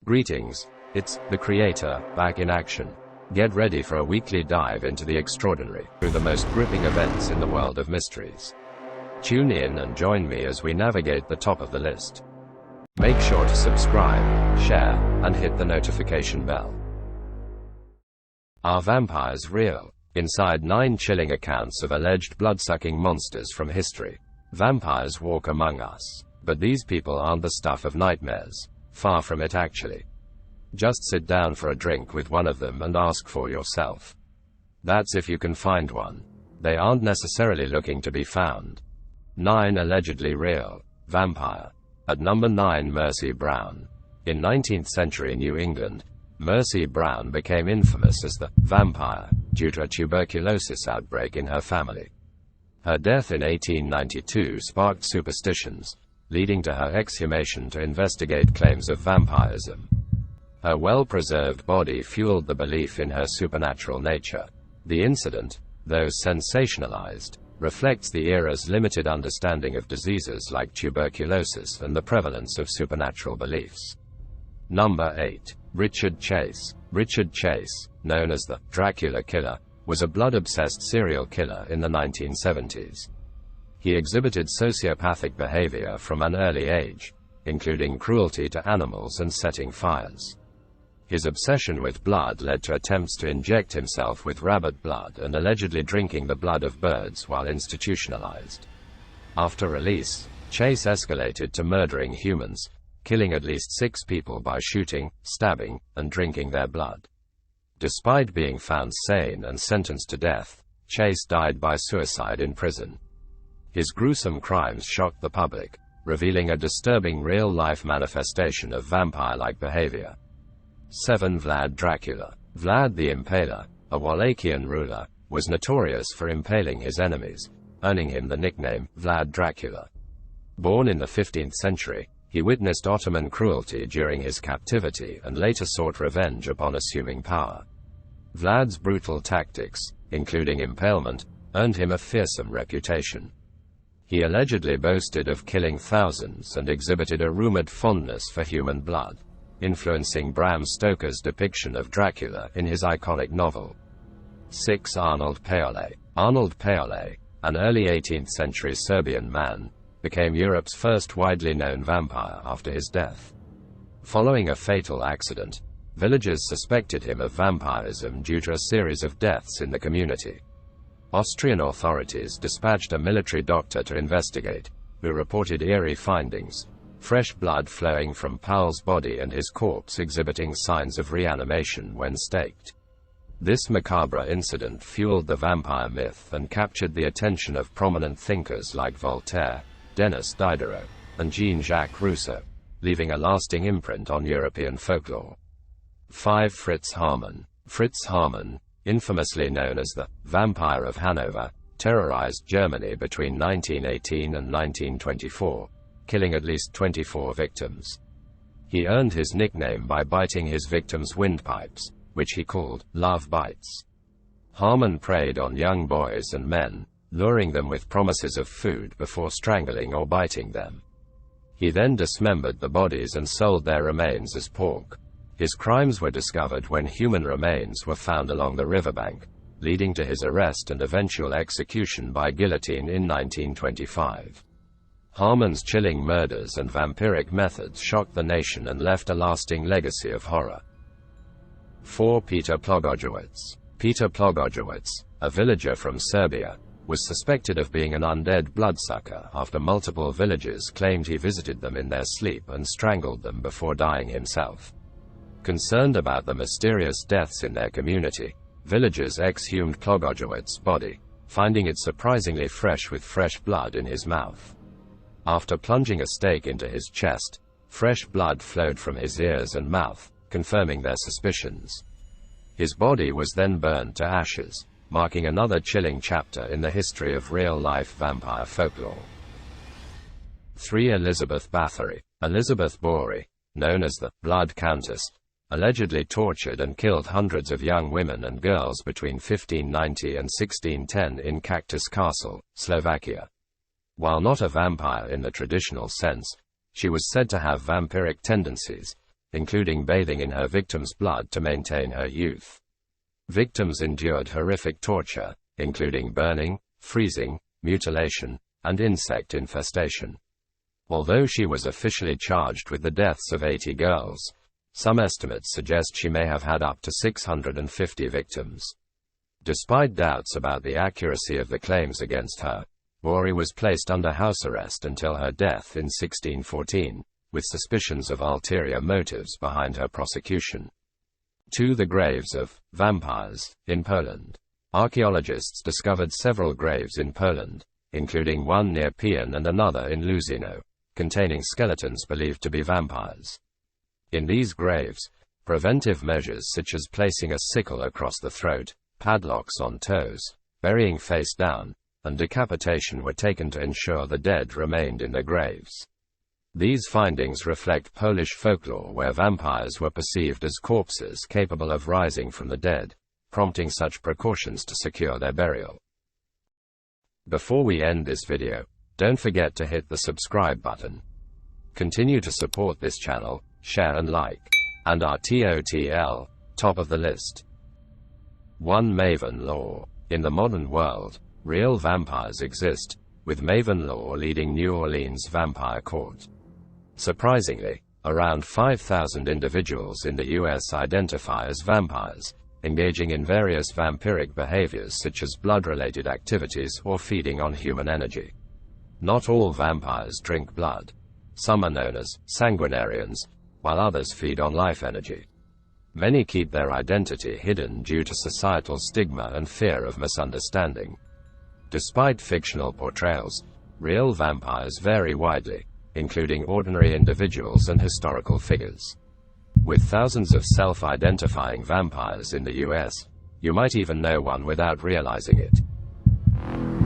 Greetings, it's the Creator, back in action. Get ready for a weekly dive into the extraordinary, through the most gripping events in the world of mysteries. Tune in and join me as we navigate the top of the list. Make sure to subscribe, share, and hit the notification bell. Are vampires real? Inside 9 chilling accounts of alleged blood-sucking monsters from history. Vampires walk among us, but these people aren't the stuff of nightmares. Far from it actually. Just sit down for a drink with one of them and ask for yourself. That's if you can find one. They aren't necessarily looking to be found. 9 allegedly real. Vampire. At number 9, Mercy Brown. In 19th century New England, Mercy Brown became infamous as the vampire due to a tuberculosis outbreak in her family. Her death in 1892 sparked superstitions, leading to her exhumation to investigate claims of vampirism. Her well-preserved body fueled the belief in her supernatural nature. The incident, though sensationalized, reflects the era's limited understanding of diseases like tuberculosis and the prevalence of supernatural beliefs. Number 8. Richard Chase. Richard Chase, known as the Dracula Killer, was a blood-obsessed serial killer in the 1970s. He exhibited sociopathic behavior from an early age, including cruelty to animals and setting fires. His obsession with blood led to attempts to inject himself with rabbit blood and allegedly drinking the blood of birds while institutionalized. After release, Chase escalated to murdering humans, killing at least 6 people by shooting, stabbing, and drinking their blood. Despite being found sane and sentenced to death, Chase died by suicide in prison. His gruesome crimes shocked the public, revealing a disturbing real-life manifestation of vampire-like behavior. 7. Vlad Dracula. Vlad the Impaler, a Wallachian ruler, was notorious for impaling his enemies, earning him the nickname Vlad Dracula. Born in the 15th century, he witnessed Ottoman cruelty during his captivity and later sought revenge upon assuming power. Vlad's brutal tactics, including impalement, earned him a fearsome reputation. He allegedly boasted of killing thousands and exhibited a rumored fondness for human blood, influencing Bram Stoker's depiction of Dracula in his iconic novel. 6. Arnold Paole. Arnold Paole, an early 18th century Serbian man, became Europe's first widely known vampire after his death. Following a fatal accident, villagers suspected him of vampirism due to a series of deaths in the community. Austrian authorities dispatched a military doctor to investigate, who reported eerie findings: fresh blood flowing from Paole's body and his corpse exhibiting signs of reanimation when staked. This macabre incident fueled the vampire myth and captured the attention of prominent thinkers like Voltaire, Denis Diderot, and Jean-Jacques Rousseau, leaving a lasting imprint on European folklore. 5. Fritz Haarmann. Fritz Haarmann, infamously known as the Vampire of Hanover, terrorized Germany between 1918 and 1924, killing at least 24 victims. He earned his nickname by biting his victims' windpipes, which he called love bites. Haarmann preyed on young boys and men, luring them with promises of food before strangling or biting them. He then dismembered the bodies and sold their remains as pork. His crimes were discovered when human remains were found along the riverbank, leading to his arrest and eventual execution by guillotine in 1925. Haarmann's chilling murders and vampiric methods shocked the nation and left a lasting legacy of horror. 4. Peter Plogojowitz. Peter Plogojowitz, a villager from Serbia, was suspected of being an undead bloodsucker after multiple villagers claimed he visited them in their sleep and strangled them before dying himself. Concerned about the mysterious deaths in their community, villagers exhumed Plogojowitz's body, finding it surprisingly fresh with fresh blood in his mouth. After plunging a stake into his chest, fresh blood flowed from his ears and mouth, confirming their suspicions. His body was then burned to ashes, marking another chilling chapter in the history of real-life vampire folklore. 3. Elizabeth Bathory. Elizabeth Bathory, known as the Blood Countess, allegedly tortured and killed hundreds of young women and girls between 1590 and 1610 in Cactus Castle, Slovakia. While not a vampire in the traditional sense, she was said to have vampiric tendencies, including bathing in her victims' blood to maintain her youth. Victims endured horrific torture, including burning, freezing, mutilation, and insect infestation. Although she was officially charged with the deaths of 80 girls, some estimates suggest she may have had up to 650 victims. Despite doubts about the accuracy of the claims against her, Bathory was placed under house arrest until her death in 1614, with suspicions of ulterior motives behind her prosecution. To the graves of vampires in Poland. Archaeologists discovered several graves in Poland, including one near Pion and another in Luzino, containing skeletons believed to be vampires. In these graves, preventive measures such as placing a sickle across the throat, padlocks on toes, burying face down, and decapitation were taken to ensure the dead remained in their graves. These findings reflect Polish folklore where vampires were perceived as corpses capable of rising from the dead, prompting such precautions to secure their burial. Before we end this video, don't forget to hit the subscribe button. Continue to support this channel, share and like. And our TOTL, top of the list. 1. Maven lore. In the modern world, real vampires exist, with Maven lore leading New Orleans vampire court. Surprisingly, around 5,000 individuals in the US identify as vampires, engaging in various vampiric behaviors such as blood-related activities or feeding on human energy. Not all vampires drink blood. Some are known as sanguinarians, while others feed on life energy. Many keep their identity hidden due to societal stigma and fear of misunderstanding. Despite fictional portrayals, real vampires vary widely, including ordinary individuals and historical figures. With thousands of self-identifying vampires in the US, you might even know one without realizing it.